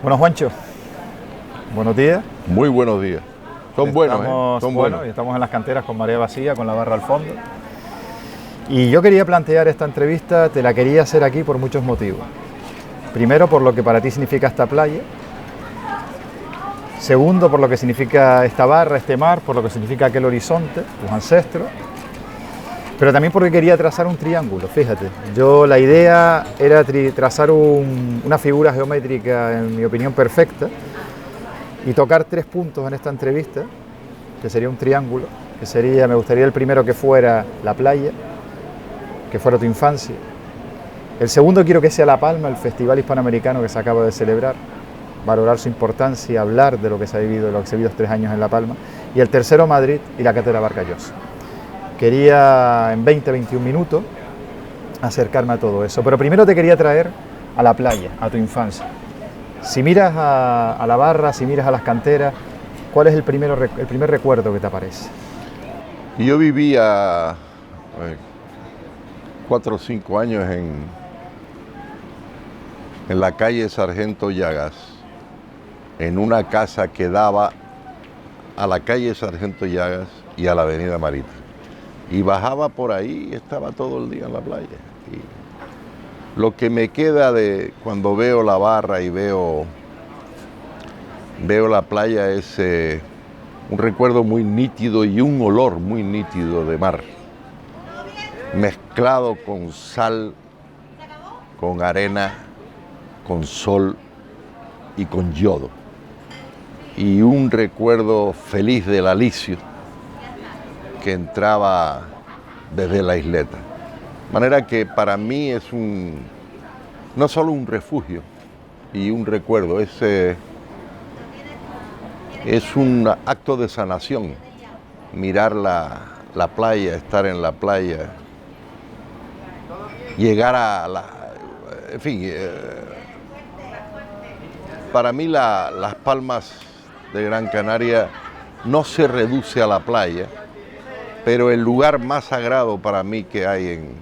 Bueno, Juancho, buenos días. Muy buenos días. Son buenos, ¿eh? Son buenos. Y estamos en las canteras con marea vacía, con la barra al fondo. Y yo quería plantear esta entrevista, te la quería hacer aquí por muchos motivos. Primero, por lo que para ti significa esta playa. Segundo, por lo que significa esta barra, este mar, por lo que significa aquel horizonte, tus ancestros. Pero también porque quería trazar un triángulo, fíjate. La idea era trazar una figura geométrica, en mi opinión, perfecta, y tocar 3 puntos en esta entrevista, que sería un triángulo, me gustaría el primero que fuera la playa, que fuera tu infancia. El segundo quiero que sea La Palma, el Festival Hispanoamericano que se acaba de celebrar, valorar su importancia, hablar de lo que se ha vivido, lo que se ha vivido 3 años en La Palma. Y el tercero, Madrid y la Cátedra Vargas Llosa. Quería en 20-21 minutos acercarme a todo eso, pero primero te quería traer a la playa, a tu infancia. Si miras a la barra, si miras a las canteras, ¿cuál es el primer recuerdo que te aparece? Yo vivía 4 o 5 años en la calle Sargento Llagas, en una casa que daba a la calle Sargento Llagas y a la avenida Marita. Y bajaba por ahí y estaba todo el día en la playa. Y lo que me queda de cuando veo la barra y veo la playa es un recuerdo muy nítido y un olor muy nítido de mar, mezclado con sal, con arena, con sol y con yodo. Y un recuerdo feliz del alicio que entraba desde la isleta. De manera que para mí es no solo un refugio y un recuerdo, es un acto de sanación. Mirar la playa, estar en la playa, llegar en fin, para mí Las Palmas de Gran Canaria no se reduce a la playa, pero el lugar más sagrado para mí que hay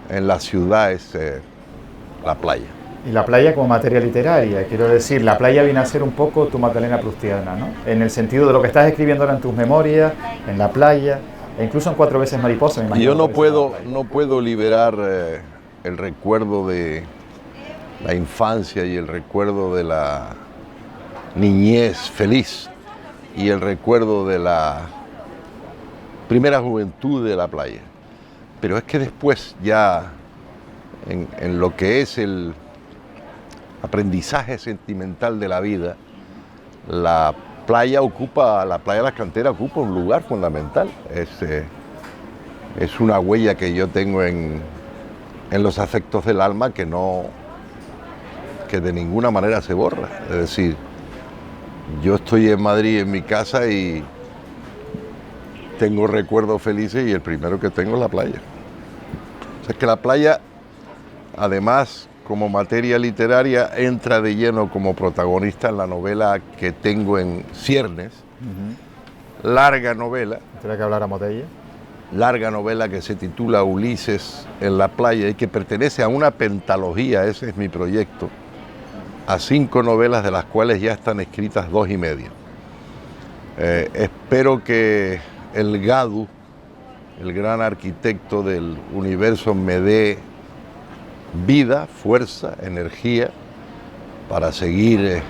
en la ciudad es la playa. Y la playa como materia literaria, quiero decir, la playa viene a ser un poco tu Magdalena Proustiana, ¿no? En el sentido de lo que estás escribiendo ahora en tus memorias, en la playa, e incluso en 4 veces mariposa, me imagino. Yo no puedo liberar el recuerdo de la infancia y el recuerdo de la niñez feliz y el recuerdo de la primera juventud de la playa. Pero es que después ya en lo que es el aprendizaje sentimental de la vida, la playa de las canteras ocupa un lugar fundamental. Es una huella que yo tengo en los afectos del alma que de ninguna manera se borra. Es decir, yo estoy en Madrid en mi casa y tengo recuerdos felices y el primero que tengo es la playa. O sea, que la playa, además, como materia literaria, entra de lleno como protagonista en la novela que tengo en ciernes. Larga novela. ¿Tendrá que habláramos de ella? Larga novela que se titula Ulises en la playa y que pertenece a una pentalogía, ese es mi proyecto, a 5 novelas de las cuales ya están escritas 2 y media. Espero que el Gadu, el gran arquitecto del universo, me dé vida, fuerza, energía para seguir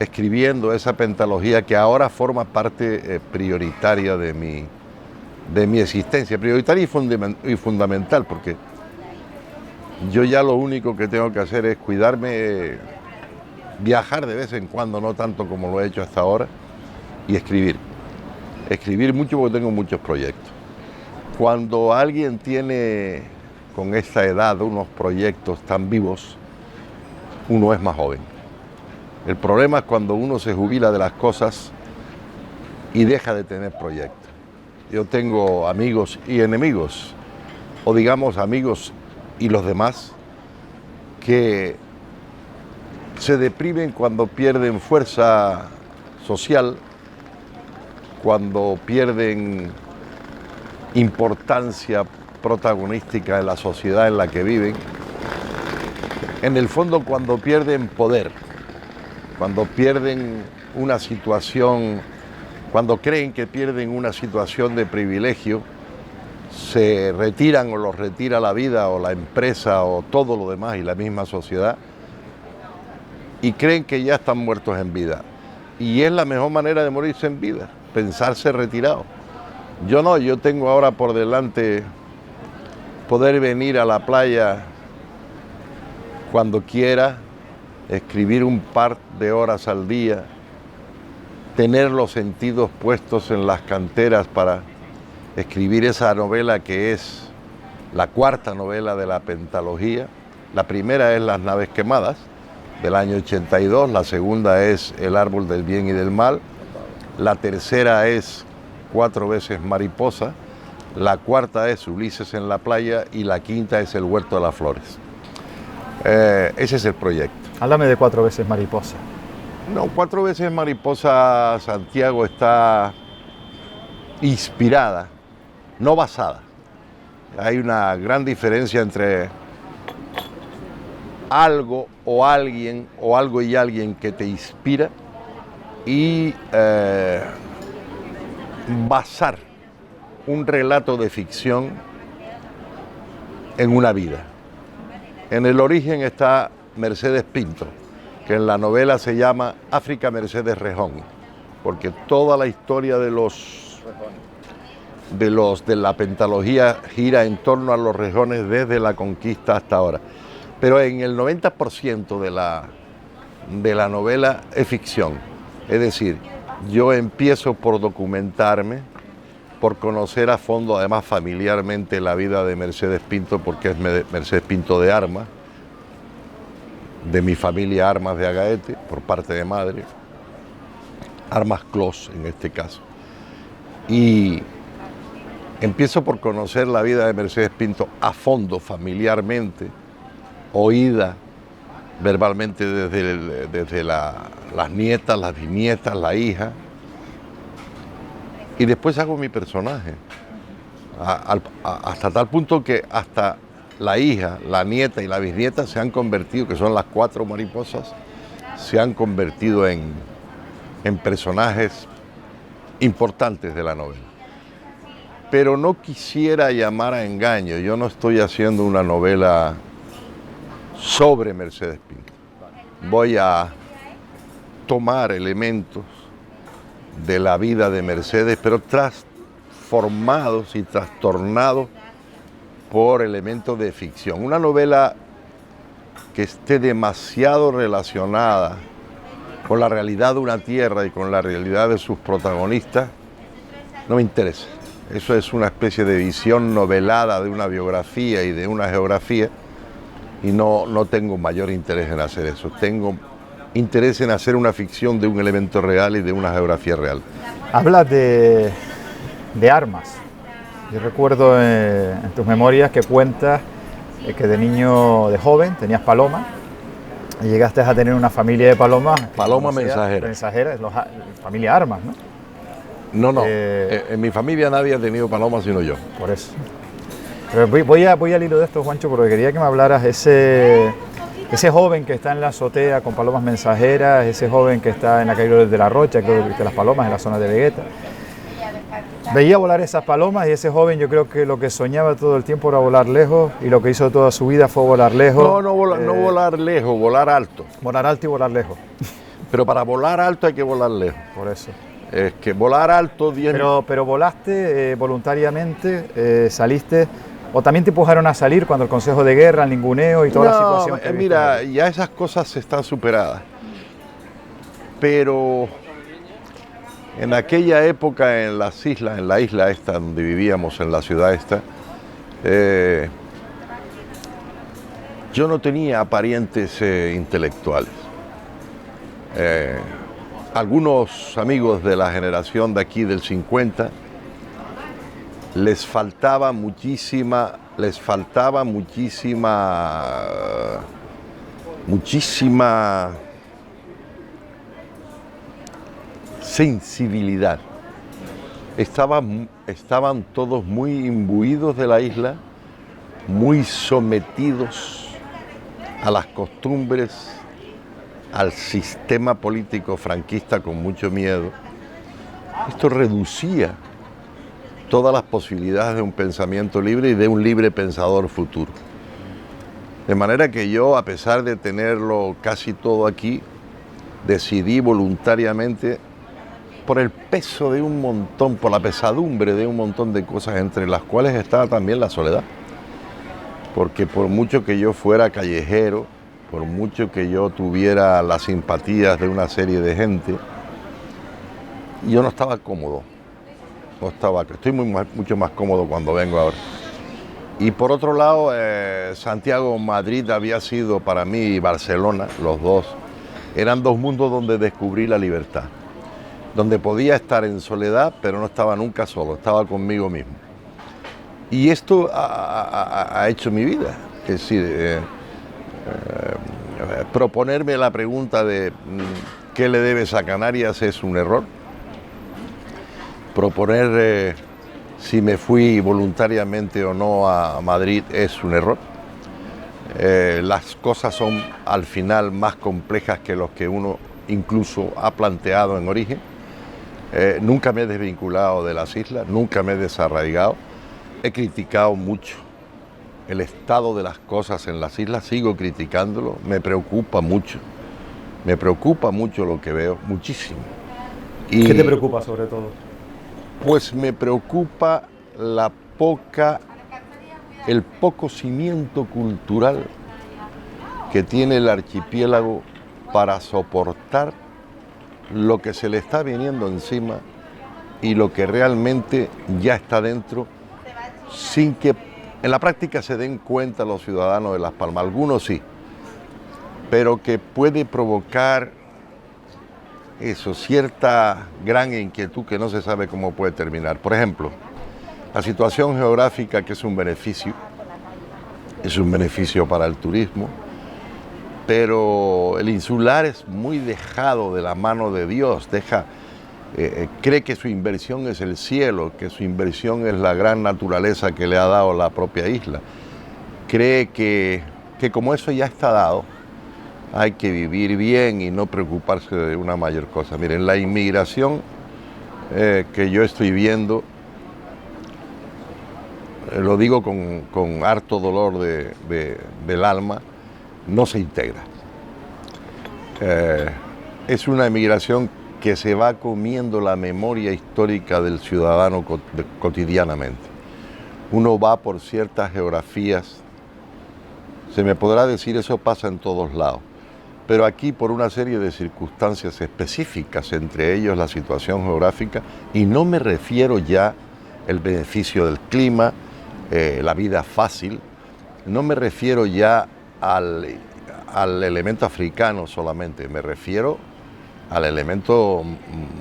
escribiendo esa pentalogía que ahora forma parte prioritaria de mi existencia, prioritaria y fundamental, porque yo ya lo único que tengo que hacer es cuidarme, viajar de vez en cuando, no tanto como lo he hecho hasta ahora, y escribir. Escribir mucho porque tengo muchos proyectos. Cuando alguien tiene con esta edad unos proyectos tan vivos, uno es más joven. El problema es cuando uno se jubila de las cosas y deja de tener proyectos. Yo tengo amigos y enemigos, o digamos amigos y los demás, que se deprimen cuando pierden fuerza social, cuando pierden importancia protagonística en la sociedad en la que viven, en el fondo cuando pierden poder. cuando pierden una situación, cuando creen que pierden una situación de privilegio, se retiran o los retira la vida o la empresa o todo lo demás y la misma sociedad y creen que ya están muertos en vida. Y es la mejor manera de morirse en vida, pensarse retirado. Yo no, yo tengo ahora por delante poder venir a la playa cuando quiera, escribir un par de horas al día, tener los sentidos puestos en las canteras para escribir esa novela que es la cuarta novela de la pentalogía. La primera es Las naves quemadas, del año 82, la segunda es El árbol del bien y del mal, la tercera es 4 veces mariposa, la cuarta es Ulises en la playa y la quinta es El huerto de las flores. Ese es el proyecto. Háblame de 4 veces mariposa. No, 4 veces mariposa, Santiago, está inspirada, no basada. Hay una gran diferencia entre algo o alguien, o algo y alguien que te inspira y basar un relato de ficción en una vida. En el origen está Mercedes Pinto, que en la novela se llama África Mercedes Rejón, porque toda la historia de la pentalogía gira en torno a los rejones desde la conquista hasta ahora. Pero en el 90% de la novela es ficción. Es decir, yo empiezo por documentarme, por conocer a fondo, además familiarmente, la vida de Mercedes Pinto, porque es Mercedes Pinto de Armas, de mi familia Armas de Agaete, por parte de madre, Armas Clos en este caso. Y empiezo por conocer la vida de Mercedes Pinto a fondo, familiarmente, oída verbalmente desde las nietas, las bisnietas, la hija, y después hago mi personaje, hasta tal punto que hasta la hija, la nieta y la bisnieta se han convertido, que son las 4 mariposas, se han convertido en personajes importantes de la novela. Pero no quisiera llamar a engaño, yo no estoy haciendo una novela sobre Mercedes Pinto. Voy a tomar elementos de la vida de Mercedes, pero transformados y trastornados por elementos de ficción. Una novela que esté demasiado relacionada con la realidad de una tierra y con la realidad de sus protagonistas no me interesa. Eso es una especie de visión novelada de una biografía y de una geografía, y no tengo mayor interés en hacer eso. Tengo interés en hacer una ficción de un elemento real y de una geografía real. Hablas de armas. Yo recuerdo en tus memorias que cuentas que de niño, de joven, tenías palomas y llegaste a tener una familia de palomas. Paloma mensajera. Mensajera, familia Armas, ¿no? No. En mi familia nadie ha tenido palomas sino yo. Por eso. Pero voy al hilo de esto, Juancho, porque quería que me hablaras ese joven que está en la azotea con palomas mensajeras, ese joven que está en la calle de la Rocha, creo que las palomas en la zona de Vegueta. Veía volar esas palomas y ese joven, yo creo que lo que soñaba todo el tiempo era volar lejos, y lo que hizo toda su vida fue volar lejos. No volar lejos, volar alto. Volar alto y volar lejos. Pero para volar alto hay que volar lejos. Por eso. Es que volar alto... Pero volaste voluntariamente, saliste, o también te empujaron a salir cuando el Consejo de Guerra, el ninguneo y toda la situación que mira, ya esas cosas están superadas. Pero en aquella época en las islas, en la isla esta donde vivíamos, en la ciudad esta, yo no tenía parientes intelectuales. Algunos amigos de la generación de aquí del 50 les faltaba muchísima sensibilidad. Estaban todos muy imbuidos de la isla, muy sometidos a las costumbres al sistema político franquista con mucho miedo, esto reducía todas las posibilidades de un pensamiento libre y de un libre pensador futuro. De manera que yo, a pesar de tenerlo casi todo aquí, decidí voluntariamente, por el peso de un montón, por la pesadumbre de un montón de cosas, entre las cuales estaba también la soledad. Porque por mucho que yo fuera callejero, por mucho que yo tuviera las simpatías de una serie de gente, yo no estaba cómodo. Estoy mucho más cómodo cuando vengo ahora. Y por otro lado, Santiago, Madrid había sido para mí, y Barcelona, los dos, eran dos mundos donde descubrí la libertad, donde podía estar en soledad, pero no estaba nunca solo, estaba conmigo mismo. Y esto ha hecho mi vida. Es decir, proponerme la pregunta de ¿qué le debes a Canarias? Es un error. Proponer si me fui voluntariamente o no a Madrid es un error. Las cosas son al final más complejas que los que uno incluso ha planteado en origen. Nunca me he desvinculado de las islas, nunca me he desarraigado. He criticado mucho el estado de las cosas en las islas, sigo criticándolo, me preocupa mucho lo que veo, muchísimo. ¿Qué te preocupa sobre todo? Pues me preocupa el poco cimiento cultural que tiene el archipiélago para soportar lo que se le está viniendo encima y lo que realmente ya está dentro, sin que en la práctica se den cuenta los ciudadanos de Las Palmas, algunos sí, pero que puede provocar eso, cierta gran inquietud que no se sabe cómo puede terminar. Por ejemplo, la situación geográfica, que es un beneficio para el turismo, pero el insular es muy dejado de la mano de Dios, cree que su inversión es el cielo, que su inversión es la gran naturaleza que le ha dado la propia isla. Cree que como eso ya está dado, hay que vivir bien y no preocuparse de una mayor cosa. Miren, la inmigración que yo estoy viendo, lo digo con harto dolor del alma, no se integra. Es una inmigración que se va comiendo la memoria histórica del ciudadano cotidianamente. Uno va por ciertas geografías, se me podrá decir eso pasa en todos lados, pero aquí por una serie de circunstancias específicas, entre ellos la situación geográfica, y no me refiero ya al beneficio del clima, la vida fácil, no me refiero ya al elemento africano solamente, me refiero al elemento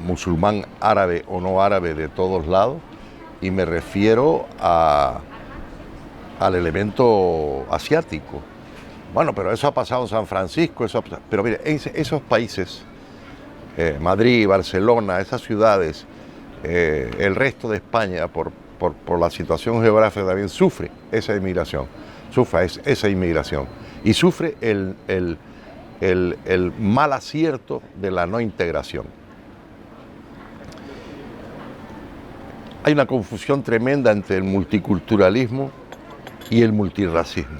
musulmán, árabe o no árabe de todos lados, y me refiero al elemento asiático. Bueno, pero eso ha pasado en San Francisco, pero mire, esos países, Madrid, Barcelona, esas ciudades, el resto de España, por la situación geográfica también sufre esa inmigración, y sufre el mal acierto de la no integración. Hay una confusión tremenda entre el multiculturalismo y el multirracismo.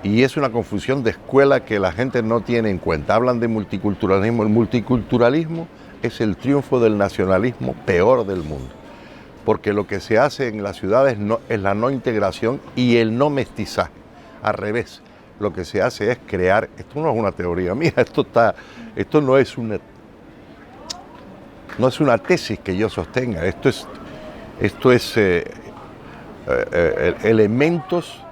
Y es una confusión de escuela que la gente no tiene en cuenta. Hablan de multiculturalismo. El multiculturalismo es el triunfo del nacionalismo peor del mundo. Porque lo que se hace en las ciudades es la no integración y el no mestizaje. Al revés. Lo que se hace es crear, esto no es una teoría mía, esto no es una tesis que yo sostenga, esto es elementos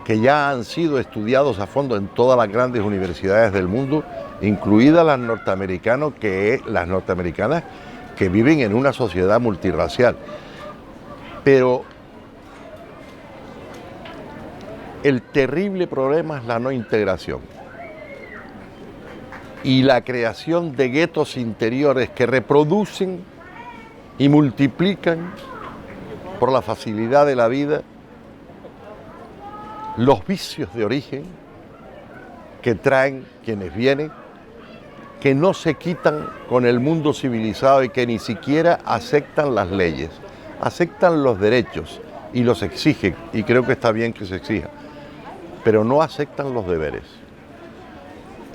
que ya han sido estudiados a fondo en todas las grandes universidades del mundo, incluidas las norteamericanas que viven en una sociedad multirracial. Pero el terrible problema es la no integración y la creación de guetos interiores que reproducen y multiplican por la facilidad de la vida los vicios de origen que traen quienes vienen que no se quitan con el mundo civilizado y que ni siquiera aceptan las leyes, aceptan los derechos y los exigen, y creo que está bien que se exija, pero no aceptan los deberes.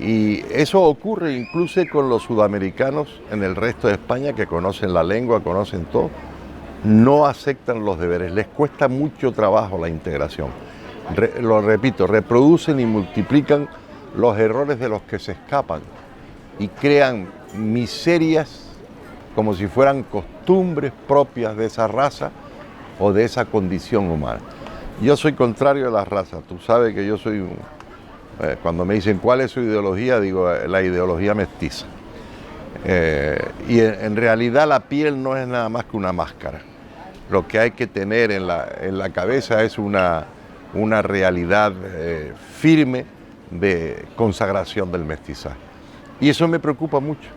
Y eso ocurre incluso con los sudamericanos en el resto de España, que conocen la lengua, conocen todo, no aceptan los deberes, les cuesta mucho trabajo la integración. Lo repito, reproducen y multiplican los errores de los que se escapan y crean miserias como si fueran costumbres propias de esa raza o de esa condición humana. Yo soy contrario a las razas, tú sabes que yo soy, cuando me dicen cuál es su ideología, digo la ideología mestiza. Y en realidad la piel no es nada más que una máscara. Lo que hay que tener en la cabeza es una realidad firme de consagración del mestizaje. Y eso me preocupa mucho.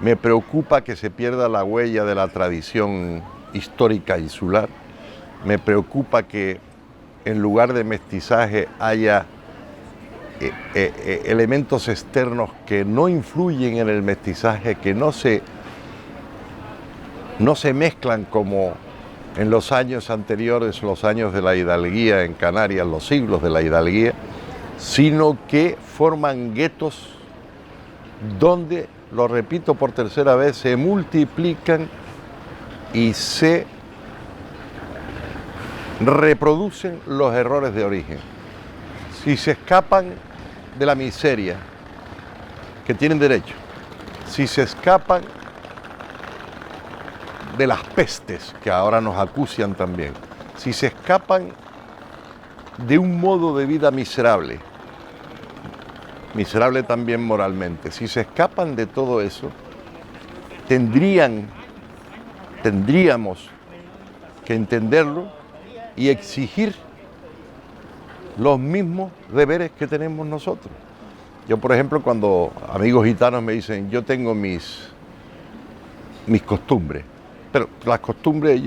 Me preocupa que se pierda la huella de la tradición histórica insular. Me preocupa que en lugar de mestizaje haya elementos externos que no influyen en el mestizaje, que no se mezclan como en los años anteriores, los años de la hidalguía en Canarias, los siglos de la hidalguía, sino que forman guetos donde, lo repito por tercera vez, se multiplican y se reproducen los errores de origen. Si se escapan de la miseria, que tienen derecho, si se escapan de las pestes que ahora nos acucian también, si se escapan de un modo de vida miserable también moralmente, si se escapan de todo eso, tendríamos que entenderlo y exigir los mismos deberes que tenemos nosotros. Yo, por ejemplo, cuando amigos gitanos me dicen, yo tengo mis costumbres, pero las costumbres,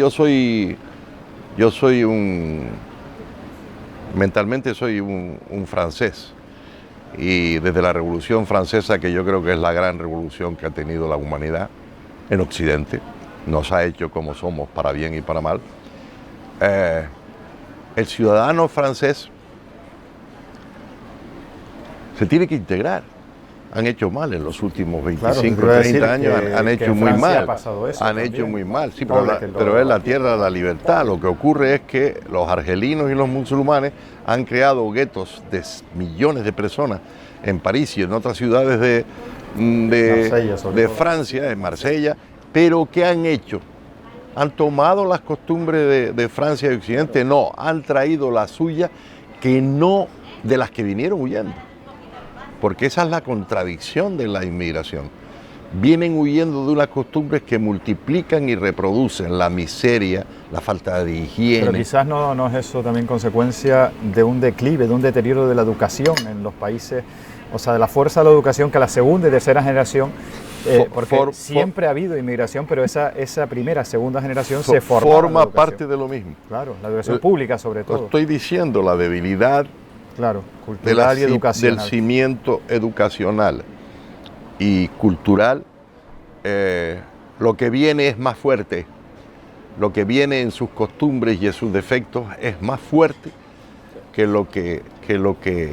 mentalmente soy un francés, y desde la Revolución Francesa, que yo creo que es la gran revolución que ha tenido la humanidad en Occidente, nos ha hecho como somos para bien y para mal, el ciudadano francés se tiene que integrar. Han hecho mal en los últimos 25, 30 años, han hecho muy mal. Han hecho muy mal, sí, pero es la tierra de la libertad. Lo que ocurre es que los argelinos y los musulmanes han creado guetos de millones de personas en París y en otras ciudades de Francia, en Marsella, pero ¿qué han hecho? ¿Han tomado las costumbres de Francia y Occidente? No, han traído la suya, de las que vinieron huyendo. Porque esa es la contradicción de la inmigración. Vienen huyendo de unas costumbres que multiplican y reproducen la miseria, la falta de higiene. Pero quizás no es eso también consecuencia de un declive, de un deterioro de la educación en los países, o sea, de la fuerza de la educación que a la segunda y tercera generación, porque siempre ha habido inmigración, pero esa primera, segunda generación se forma parte de lo mismo. Claro, la educación pública sobre todo. Estoy diciendo la debilidad. Claro, cultural y educacional. Del cimiento educacional y cultural, lo que viene es más fuerte, lo que viene en sus costumbres y en sus defectos es más fuerte que lo que...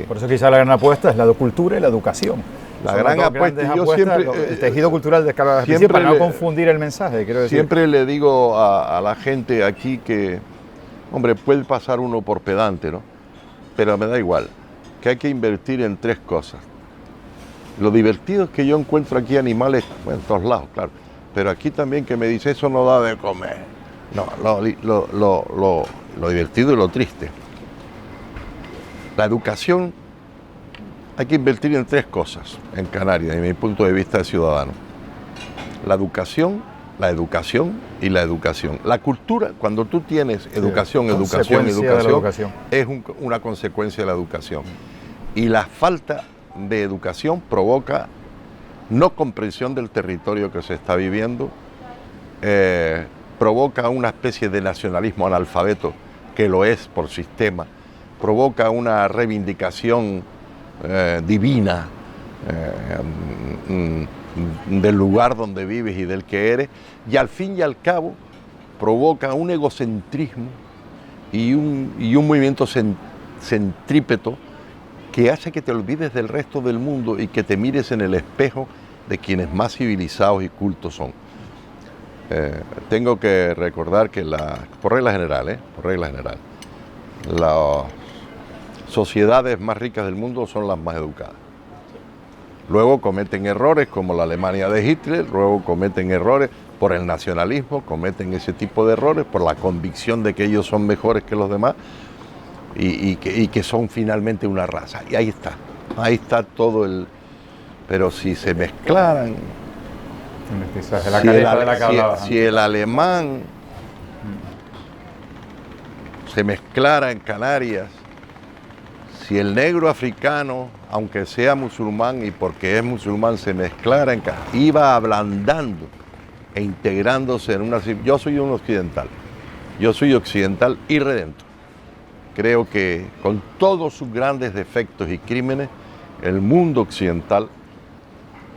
Por eso quizá la gran apuesta es la cultura y la educación. La gran apuesta, yo siempre... el tejido cultural de escala para no confundir el mensaje, quiero decir. Siempre le digo a la gente aquí que, hombre, puede pasar uno por pedante, ¿no? Pero me da igual, que hay que invertir en tres cosas. Lo divertido es que yo encuentro aquí animales, bueno, en todos lados, claro, pero aquí también que me dice, eso no da de comer. No, lo divertido y lo triste. La educación, hay que invertir en tres cosas en Canarias, desde mi punto de vista de ciudadano. La educación y la educación. La cultura, cuando tú tienes educación, es una consecuencia de la educación. Y la falta de educación provoca no comprensión del territorio que se está viviendo, provoca una especie de nacionalismo analfabeto, que lo es por sistema, provoca una reivindicación divina, del lugar donde vives y del que eres, y al fin y al cabo provoca un egocentrismo y un movimiento centrípeto que hace que te olvides del resto del mundo y que te mires en el espejo de quienes más civilizados y cultos son. Tengo que recordar que por regla general, las sociedades más ricas del mundo son las más educadas. Luego cometen errores como la Alemania de Hitler, luego cometen errores por el nacionalismo, cometen ese tipo de errores por la convicción de que ellos son mejores que los demás y que son finalmente una raza. Y ahí está todo el... Pero si se mezclaran, si el alemán se mezclara en Canarias, si el negro africano, aunque sea musulmán y porque es musulmán, se mezclara en Canarias, iba ablandando e integrándose en una... Yo soy un occidental, yo soy occidental y redentor. Creo que con todos sus grandes defectos y crímenes, el mundo occidental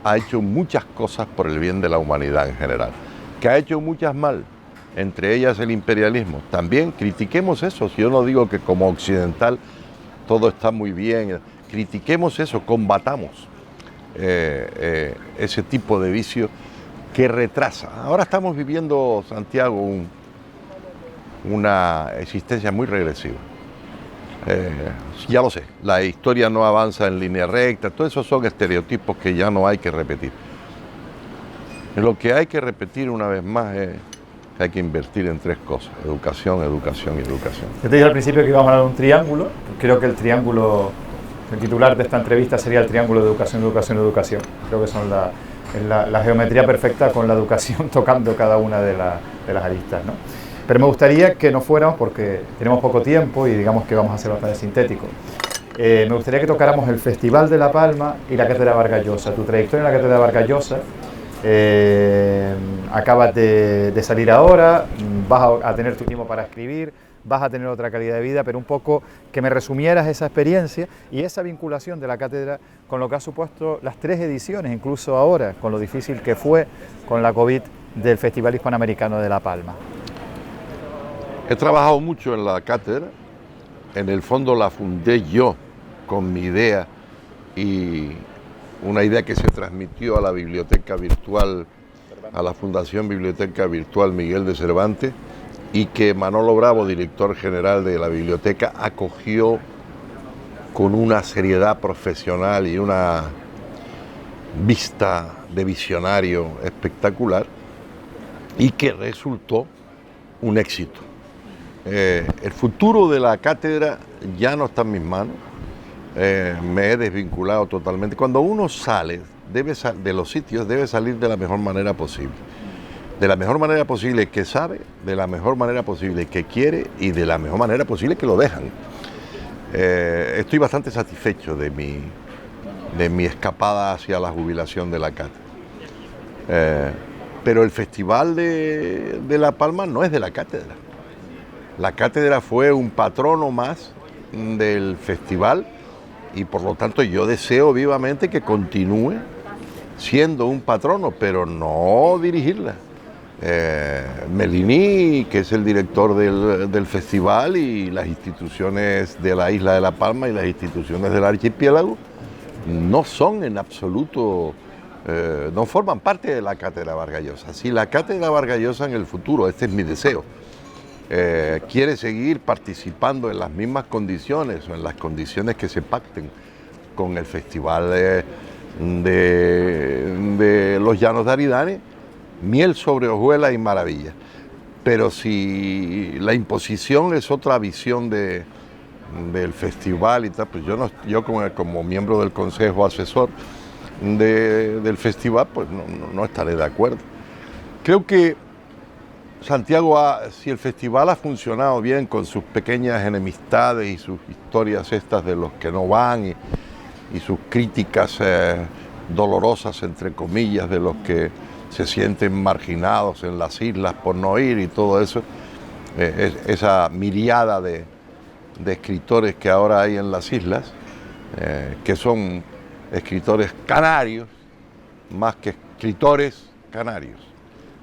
ha hecho muchas cosas por el bien de la humanidad en general, que ha hecho muchas mal, entre ellas el imperialismo. También critiquemos eso, si yo no digo que como occidental todo está muy bien, critiquemos eso, combatamos ese tipo de vicio que retrasa. Ahora estamos viviendo, Santiago, una existencia muy regresiva. Ya lo sé, la historia no avanza en línea recta, todo eso son estereotipos que ya no hay que repetir. Lo que hay que repetir una vez más es que hay que invertir en 3 cosas: educación, educación y educación. Yo te dije al principio que íbamos a hablar de un triángulo. Creo que el titular de esta entrevista sería el triángulo de educación, educación, educación. Creo que son la geometría perfecta con la educación tocando cada una de las aristas, ¿no? Pero me gustaría que no fuéramos, porque tenemos poco tiempo y digamos que vamos a ser bastante sintéticos. Me gustaría que tocáramos el Festival de La Palma y la Cátedra Vargas Llosa. Tu trayectoria en la Cátedra Vargas Llosa, acabas de salir ahora, vas a tener tu tiempo para escribir, vas a tener otra calidad de vida, pero un poco que me resumieras esa experiencia y esa vinculación de la cátedra con lo que ha supuesto las 3 ediciones, incluso ahora, con lo difícil que fue con la COVID del Festival Hispanoamericano de La Palma. He trabajado mucho en la cátedra, en el fondo la fundé yo con mi idea y una idea que se transmitió a la biblioteca virtual, a la Fundación Biblioteca Virtual Miguel de Cervantes, y que Manolo Bravo, director general de la biblioteca, acogió con una seriedad profesional y una vista de visionario espectacular, y que resultó un éxito. El futuro de la cátedra ya no está en mis manos, me he desvinculado totalmente. Cuando uno sale de los sitios, debe salir de la mejor manera posible. De la mejor manera posible que sabe, de la mejor manera posible que quiere y de la mejor manera posible que lo dejan. Estoy bastante satisfecho de mi escapada hacia la jubilación de la cátedra. Pero el Festival de La Palma no es de la cátedra. La cátedra fue un patrono más del festival y por lo tanto yo deseo vivamente que continúe siendo un patrono, pero no dirigirla. Melini, que es el director del festival, y las instituciones de la isla de La Palma y las instituciones del archipiélago no son en absoluto, no forman parte de la Cátedra Vargas Llosa. Si la Cátedra Vargas Llosa en el futuro, este es mi deseo, quiere seguir participando en las mismas condiciones o en las condiciones que se pacten con el Festival de los Llanos de Aridane, miel sobre hojuelas y maravilla. Pero si la imposición es otra visión del festival y tal, pues yo como miembro del consejo asesor del festival, pues no estaré de acuerdo. Creo que Santiago, si el festival ha funcionado bien con sus pequeñas enemistades y sus historias estas de los que no van y sus críticas dolorosas, entre comillas, de los que se sienten marginados en las islas por no ir y todo eso, esa miriada de escritores que ahora hay en las islas, que son escritores canarios, más que escritores canarios.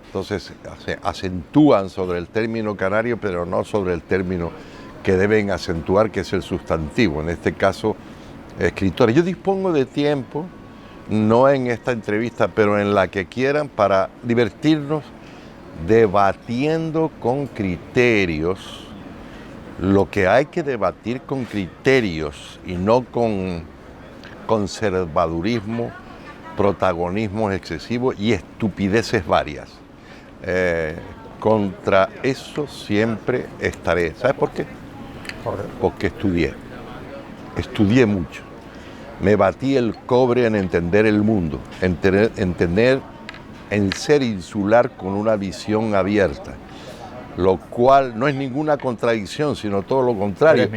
Entonces se acentúan sobre el término canario, pero no sobre el término que deben acentuar, que es el sustantivo, en este caso, escritores. Yo dispongo de tiempo, no en esta entrevista, pero en la que quieran, para divertirnos debatiendo con criterios lo que hay que debatir con criterios y no con conservadurismo, protagonismo excesivo y estupideces varias. Contra eso siempre estaré. ¿Sabes por qué? Porque estudié mucho. Me batí el cobre en entender el mundo, en ser insular con una visión abierta, lo cual no es ninguna contradicción, sino todo lo contrario.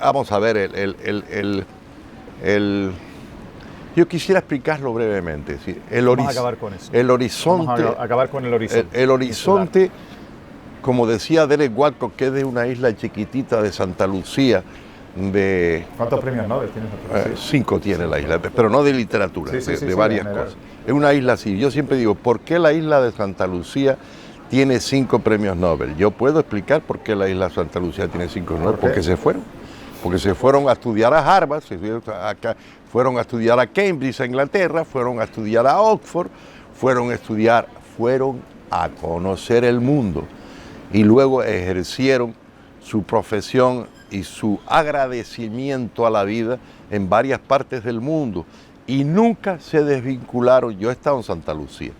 Vamos a ver, yo quisiera explicarlo brevemente. ¿Sí? Vamos a acabar con eso. El horizonte. Vamos a acabar con el horizonte. El horizonte, como decía Derek Walcott, que es de una isla chiquitita de Santa Lucía. ¿Cuántos premios Nobel tiene Santa Lucía? 5 tiene la isla, pero no de literatura, de varias cosas. Es una isla así. Yo siempre digo, ¿por qué la isla de Santa Lucía tiene 5 premios Nobel? Yo puedo explicar por qué la isla de Santa Lucía tiene 5 Nobel. Porque se fueron. Porque se fueron a estudiar a Harvard, fueron a estudiar a Cambridge, a Inglaterra, fueron a estudiar a Oxford, fueron a conocer el mundo y luego ejercieron su profesión y su agradecimiento a la vida en varias partes del mundo y nunca se desvincularon. Yo he estado en Santa Lucía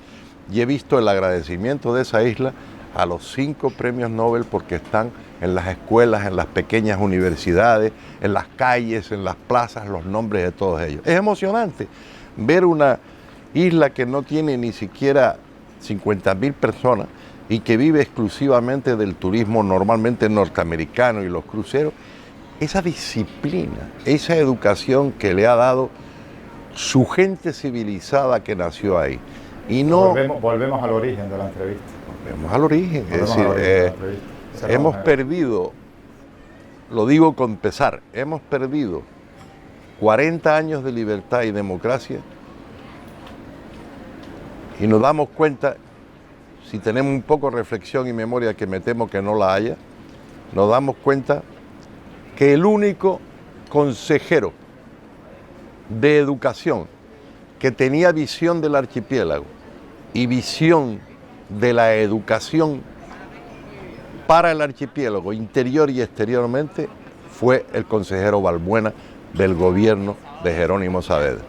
y he visto el agradecimiento de esa isla a los 5 premios Nobel porque están en las escuelas, en las pequeñas universidades, en las calles, en las plazas, los nombres de todos ellos. Es emocionante ver una isla que no tiene ni siquiera 50.000 personas y que vive exclusivamente del turismo normalmente norteamericano y los cruceros, esa disciplina, esa educación que le ha dado su gente civilizada que nació ahí. Y no volvemos al origen de la entrevista. Volvemos al origen, es decir, hemos perdido, lo digo con pesar, hemos perdido 40 años de libertad y democracia y nos damos cuenta, si tenemos un poco de reflexión y memoria, que me temo que no la haya, nos damos cuenta que el único consejero de educación que tenía visión del archipiélago y visión de la educación para el archipiélago, interior y exteriormente, fue el consejero Balbuena del gobierno de Jerónimo Saavedra.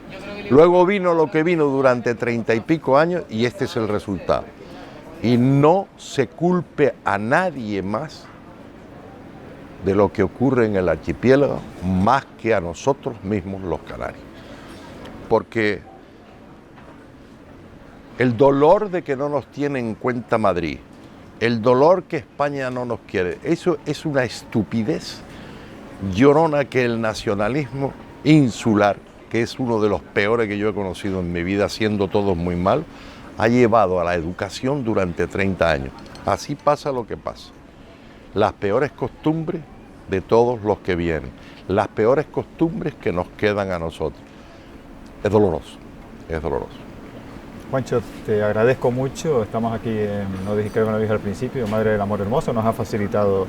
Luego vino lo que vino durante 30 y pico años y este es el resultado. Y no se culpe a nadie más de lo que ocurre en el archipiélago más que a nosotros mismos los canarios. Porque el dolor de que no nos tiene en cuenta Madrid, el dolor que España no nos quiere, eso es una estupidez llorona que el nacionalismo insular, que es uno de los peores que yo he conocido en mi vida, siendo todos muy mal, ha llevado a la educación durante 30 años. Así pasa lo que pasa. Las peores costumbres de todos los que vienen, las peores costumbres que nos quedan a nosotros. Es doloroso, es doloroso. Juancho, te agradezco mucho. Estamos aquí creo que no lo dije al principio, Madre del Amor Hermoso. Nos ha facilitado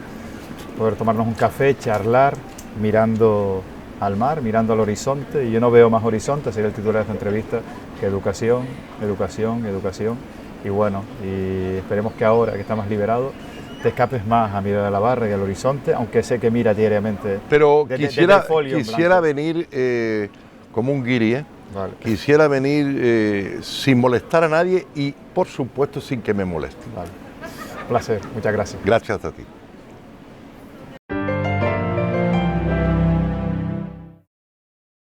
poder tomarnos un café, charlar, mirando al mar, mirando al horizonte. Y yo no veo más horizonte, sería el titular de esta entrevista, que educación, educación, educación. Y bueno, y esperemos que ahora que estamos liberados, te escapes más a mirar a la barra y al horizonte, aunque sé que mira diariamente. Pero quisiera venir como un guiri, ¿eh? Vale. Quisiera venir sin molestar a nadie y, por supuesto, sin que me molesten. Vale. Un placer, muchas gracias. Gracias a ti.